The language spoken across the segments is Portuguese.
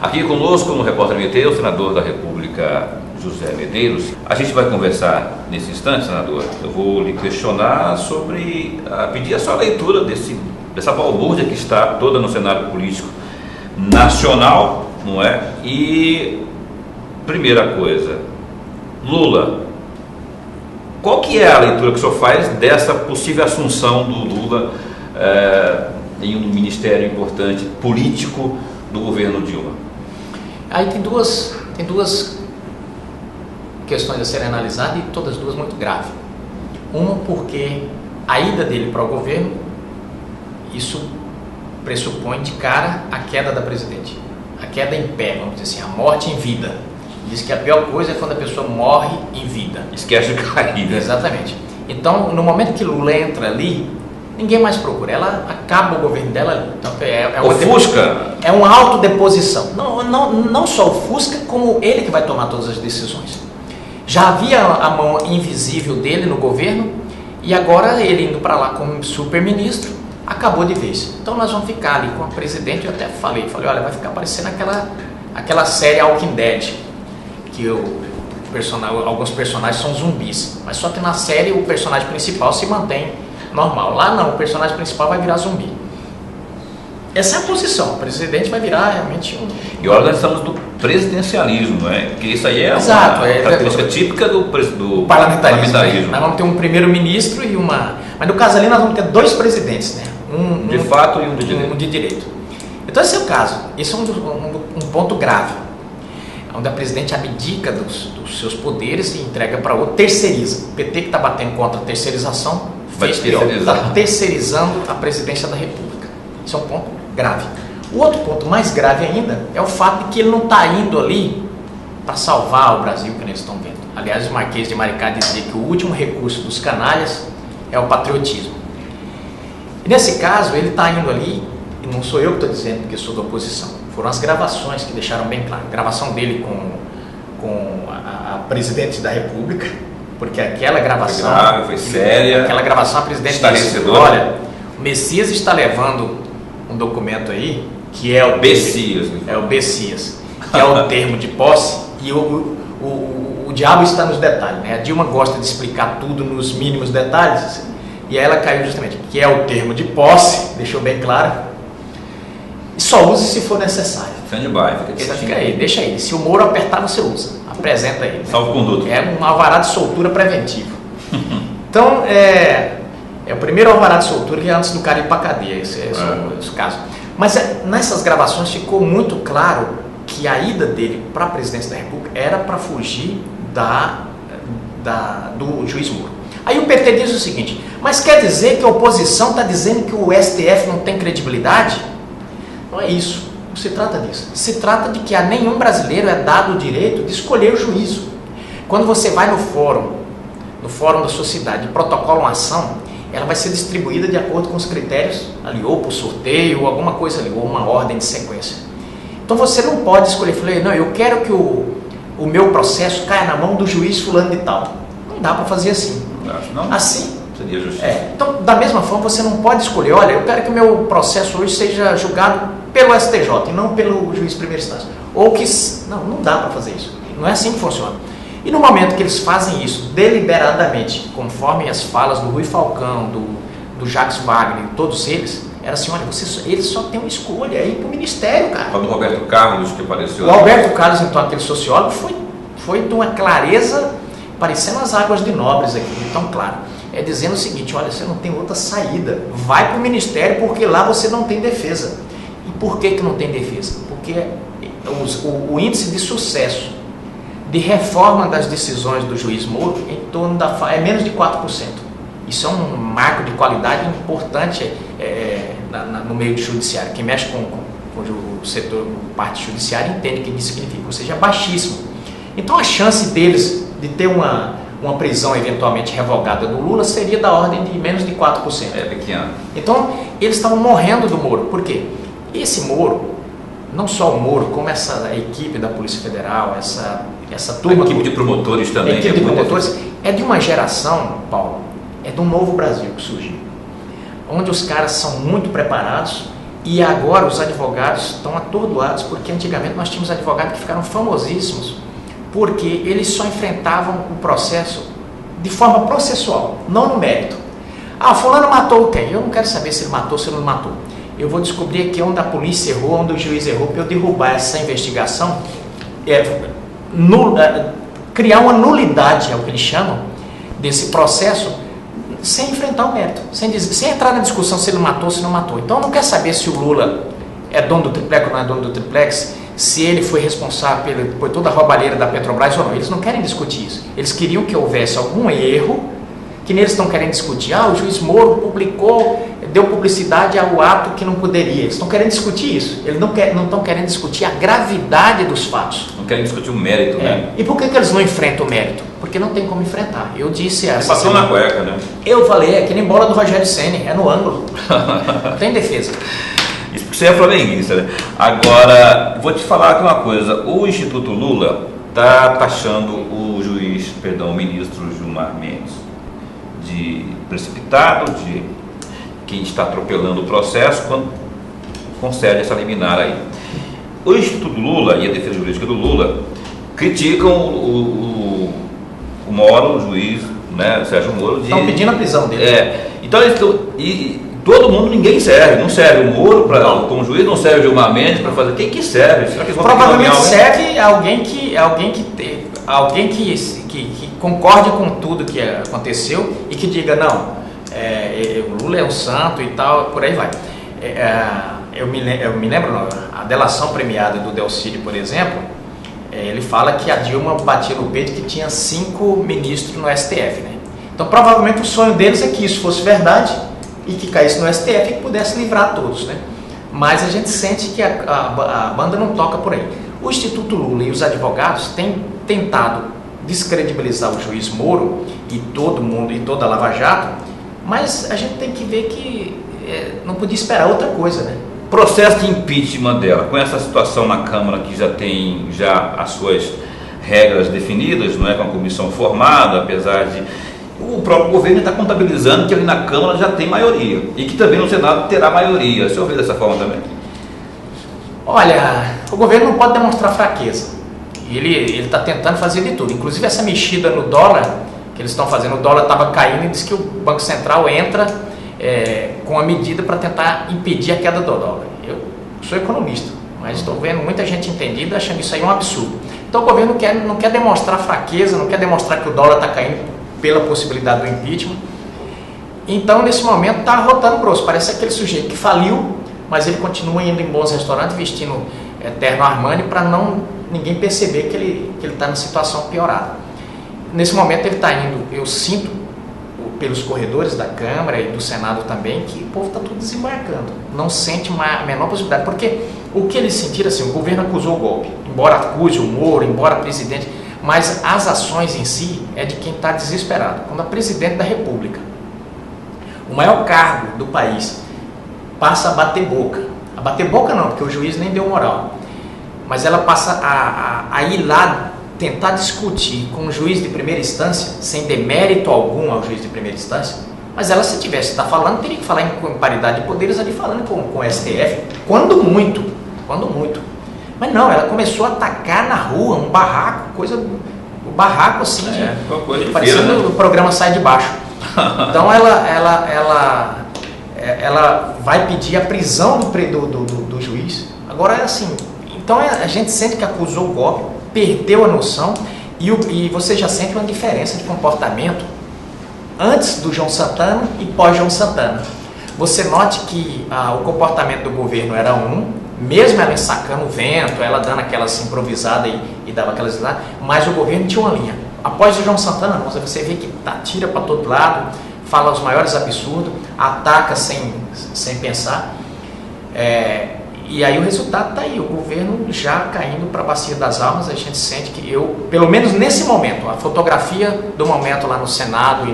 Aqui conosco no Repórter MT, o senador da República, José Medeiros. A gente vai conversar nesse instante, senador. Eu vou lhe questionar sobre, pedir a sua leitura dessa balbúrdia que está toda no cenário político nacional, não é? E, primeira coisa, Lula. Qual que é a leitura que o senhor faz dessa possível assunção do Lula em um ministério importante político do governo Dilma? Aí tem duas questões a serem analisadas e todas duas muito graves. Uma porque a ida dele para o governo, isso pressupõe de cara a queda da presidente, a queda em pé, vamos dizer assim, a morte em vida. Diz que a pior coisa é quando a pessoa morre em vida. Esquece de cair, né? Exatamente. Então, no momento que Lula entra ali, ninguém mais procura. Ela acaba o governo dela ali. Então, ofusca? É uma autodeposição. Não só ofusca, como ele que vai tomar todas as decisões. Já havia a mão invisível dele no governo e agora ele indo para lá como super-ministro, acabou de vez. Então nós vamos ficar ali com a presidente. Eu até falei, olha, vai ficar parecendo aquela série Walking Dead, que alguns personagens são zumbis, mas só que na série o personagem principal se mantém normal. Lá não, o personagem principal vai virar zumbi. Essa é a posição, o presidente vai virar realmente um... E agora nós estamos do presidencialismo, não é? Porque isso aí é Exato, uma característica típica do parlamentarismo. Nós vamos ter um primeiro-ministro e uma... Mas no caso ali nós vamos ter dois presidentes, né? Um de fato e um de direito. Um de direito. Então esse é o caso. Esse é um ponto grave, onde a presidente abdica dos seus poderes e entrega para outro, terceiriza. O PT que está batendo contra a terceirização fez pior, está terceirizando a presidência da República. Isso é um ponto grave. O outro ponto mais grave ainda é o fato de que ele não está indo ali para salvar o Brasil, que eles estão vendo. Aliás, o Marquês de Maricá dizia que o último recurso dos canalhas é o patriotismo. E nesse caso, ele está indo ali, e não sou eu que estou dizendo porque sou da oposição, foram as gravações que deixaram bem claro. A gravação dele com a presidente da República, porque aquela gravação... Foi grave, foi séria. Aquela gravação, a presidente disse, olha, o Messias está levando um documento aí, que é o Messias. É o Messias, que é o termo de posse, e o diabo está nos detalhes, né? A Dilma gosta de explicar tudo nos mínimos detalhes, e aí ela caiu justamente, que é o termo de posse, deixou bem claro, e só use se for necessário. Fica aí, deixa aí. Se o Moro apertar, você usa. Apresenta aí. Né? Salvo conduto. É um alvará de soltura preventivo. Então, é o primeiro alvará de soltura que é antes do cara ir para a cadeia. Esse é o caso. Mas nessas gravações ficou muito claro que a ida dele para a presidência da República era para fugir do juiz Moro. Aí o PT diz o seguinte, mas quer dizer que a oposição está dizendo que o STF não tem credibilidade? Não é isso. Não se trata disso. Se trata de que a nenhum brasileiro é dado o direito de escolher o juízo. Quando você vai no fórum da sociedade e protocola uma ação, ela vai ser distribuída de acordo com os critérios ali, ou por sorteio, ou alguma coisa ali, ou uma ordem de sequência. Então você não pode escolher, não, eu quero que o meu processo caia na mão do juiz fulano de tal. Não dá para fazer assim. Não? Assim seria justiça. Então, da mesma forma, você não pode escolher, olha, eu quero que o meu processo hoje seja julgado pelo STJ e não pelo juiz de primeira instância. Ou que... Não dá para fazer isso. Não é assim que funciona. E no momento que eles fazem isso deliberadamente, conforme as falas do Rui Falcão, do Jacques Wagner, todos eles, era assim, olha, eles só têm uma escolha aí para o ministério, cara. O do Roberto Carlos que apareceu. O Roberto Carlos, então, aquele sociólogo, foi de uma clareza, parecendo as águas de Nobres aqui, tão claro. É dizendo o seguinte, olha, você não tem outra saída, vai para o ministério porque lá você não tem defesa. E por que não tem defesa? Porque o índice de sucesso de reforma das decisões do juiz Moro em torno é menos de 4%. Isso é um marco de qualidade importante no meio do judiciário. Quem mexe com o setor, parte judiciária, entende o que isso significa, ou seja, é baixíssimo. Então a chance deles de ter uma prisão eventualmente revogada do Lula seria da ordem de menos de 4%. É pequeno. Então eles estavam morrendo do Moro. Por quê? Esse Moro, não só o Moro, como essa equipe da Polícia Federal, essa turma... A equipe de promotores também. A equipe de promotores é de uma geração, Paulo, é de um novo Brasil que surgiu, onde os caras são muito preparados E agora os advogados estão atordoados, porque antigamente nós tínhamos advogados que ficaram famosíssimos, porque eles só enfrentavam o processo de forma processual, não no mérito. Ah, fulano matou quem? Eu não quero saber se ele matou ou se ele não matou. Eu vou descobrir aqui onde a polícia errou, onde o juiz errou, para eu derrubar essa investigação, criar uma nulidade, é o que eles chamam, desse processo, sem enfrentar o mérito, sem entrar na discussão se ele matou ou se não matou. Então não quer saber se o Lula é dono do triplex ou não é dono do triplex, se ele foi responsável por toda a roubalheira da Petrobras ou não. Eles não querem discutir isso. Eles queriam que houvesse algum erro, que neles estão querendo discutir. Ah, o juiz Moro publicou, deu publicidade ao ato que não poderia. Eles estão querendo discutir isso. Eles não estão querendo discutir a gravidade dos fatos. Não querem discutir o mérito, né? E por que eles não enfrentam o mérito? Porque não tem como enfrentar. Eu disse essa. Passou na cueca, né? Eu falei, é que nem bola do Rogério Ceni, é no ângulo. Não tem defesa. Isso porque você é flamenguista, né? Agora, vou te falar aqui uma coisa. O Instituto Lula está taxando o ministro Gilmar Mendes de precipitado, de quem está atropelando o processo quando concede essa liminar aí. O Instituto Lula e a defesa jurídica do Lula criticam o Moro, o juiz, né, Sérgio Moro. Estão pedindo a prisão dele. Então todo mundo, ninguém serve. Não serve o Moro como juiz, não serve o Gilmar Mendes para fazer. Quem que serve? Será que provavelmente serve alguém que concorde com tudo que aconteceu e que diga, não, o Lula é um santo e tal, por aí vai. Eu me lembro, a delação premiada do Delcídio, por exemplo, ele fala que a Dilma batia no peito que tinha 5 ministros no STF, né? Então provavelmente o sonho deles é que isso fosse verdade e que caísse no STF e que pudesse livrar todos, né? Mas a gente sente que a banda não toca por aí. O Instituto Lula e os advogados têm tentado descredibilizar o juiz Moro e todo mundo e toda a Lava Jato, mas a gente tem que ver que não podia esperar outra coisa, né? Processo de impeachment dela, com essa situação na Câmara que já tem as suas regras definidas, não é, com a comissão formada, apesar de o próprio governo está contabilizando que ali na Câmara já tem maioria e que também no Senado terá maioria. O senhor vê dessa forma também? Olha, o governo não pode demonstrar fraqueza. Ele está tentando fazer de tudo. Inclusive essa mexida no dólar que eles estão fazendo, o dólar estava caindo e diz que o Banco Central entra com a medida para tentar impedir a queda do dólar. Eu sou economista, mas estou vendo muita gente entendida achando isso aí um absurdo. Então o governo não quer demonstrar fraqueza, não quer demonstrar que o dólar está caindo pela possibilidade do impeachment. Então nesse momento está arrotando grosso. Parece aquele sujeito que faliu, mas ele continua indo em bons restaurantes vestindo terno Armani para ninguém perceber que ele está na situação piorada. Nesse momento ele está indo, eu sinto pelos corredores da Câmara e do Senado também, que o povo está tudo desembarcando, não sente a menor possibilidade, porque o que eles sentiram assim, o governo acusou o golpe, embora acuse o Moro, embora o presidente, mas as ações em si é de quem está desesperado. Quando a presidente da República, o maior cargo do país, passa a bater boca não, porque o juiz nem deu moral, mas ela passa a ir lá tentar discutir com o juiz de primeira instância, sem demérito algum ao juiz de primeira instância, mas ela, se tivesse estar falando, teria que falar em paridade de poderes ali falando com o STF, quando muito. Mas não, ela começou a atacar na rua, um barraco, um barraco assim, parecendo o programa Sai de Baixo. Então ela vai pedir a prisão do juiz. Agora é assim, então a gente sente que acusou o golpe, perdeu a noção e você já sente uma diferença de comportamento antes do João Santana e pós João Santana. Você note que o comportamento do governo era mesmo ela ensacando o vento, ela dando aquelas improvisadas e dava aquelas lá, mas o governo tinha uma linha. Após o João Santana, você vê que tira para todo lado, fala os maiores absurdos, ataca sem pensar. E aí o resultado está aí, o governo já caindo para a bacia das almas. A gente sente que pelo menos nesse momento, a fotografia do momento lá no Senado e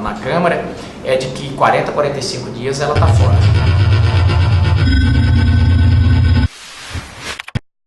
na Câmara é de que 40, 45 dias ela está fora.